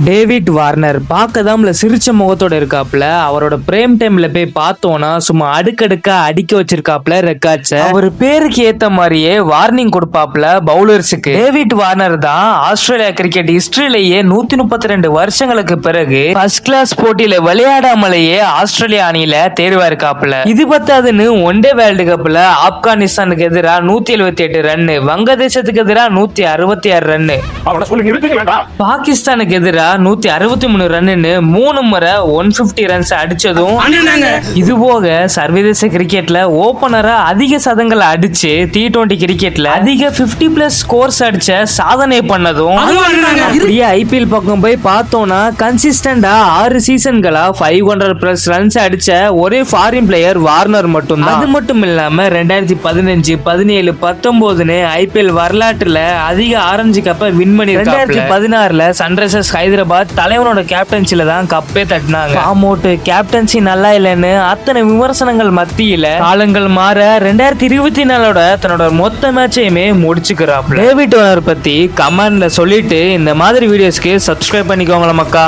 David Warner பார்க்கதாம்ல சிரிச்ச முகத்தோட இருக்காப்ல. அவரோட பிரேம் டைம்ல போய் பார்த்தோம்னா சும்மா அடுக்கடுக்கா அடிக்க வச்சிருக்காப்ல ரெக்கார்ட்ஸ். அவர் பேருக்கு ஏத்த மாதிரியே வார்னிங் கொடுப்பாப்ல பவுலர்ஸுக்கு. டேவிட் வார்னர் தான் ஆஸ்திரேலியா கிரிக்கெட் ஹிஸ்டரியிலேயே 132 வருஷங்களுக்கு பிறகு ஃபர்ஸ்ட் கிளாஸ் போட்டியில விளையாடாமலேயே ஆஸ்திரேலியா அணியில தேர்வா இருக்காப்ல. இது பத்தாதுன்னு ஒன் டே வேர்ல்டு கப்ல ஆப்கானிஸ்தானுக்கு எதிராக 178 ரன், வங்கதேசத்துக்கு எதிராக 166 ரன், பாகிஸ்தானுக்கு எதிராக 163 ரன்னு 3 முறை 150 ரன்ஸ் அடிச்சதும், இது போக சர்வதேச கிரிக்கெட்ல ஓபனரா அதிக சதங்களை அடிச்சு T20 கிரிக்கெட்ல அதிக 50+ ஸ்கோர்ஸ் அடிச்ச சாதனை பண்ணதும். அப்படியே ஐபிஎல் பக்கம் போய் பார்த்தோம்னா கன்சிஸ்டன்டா 6 சீசன்களா 500+ ரன்ஸ் அடிச்ச ஒரே ஃபாரின் பிளேயர் வார்னர் மட்டும் தான். அது மட்டும் இல்லாம 2015, 17, 19 ஐபிஎல் வரலாற்றுல அதிக ஆரஞ்சு கப்பை வின் பண்ணி 2016 சன்ரைசர்ஸ் ஹைதராபாத் தலைவனோட கேப்டன்சில தான் கப்பே தட்டினாங்க. அமௌண்ட் கேப்டன்சி நல்லா இல்லைன்னு அத்தனை விமர்சனங்கள் மத்தியில காலங்கள் மாற 2024 தன்னோட மொத்த மேட்சையுமே முடிச்சுக்கிறாப்ல. டேவிட் வார்னர் பத்தி கமெண்ட்ல சொல்லிட்டு இந்த மாதிரி வீடியோஸ்க்கு சப்ஸ்கிரைப் பண்ணிக்கோங்களா மக்கா.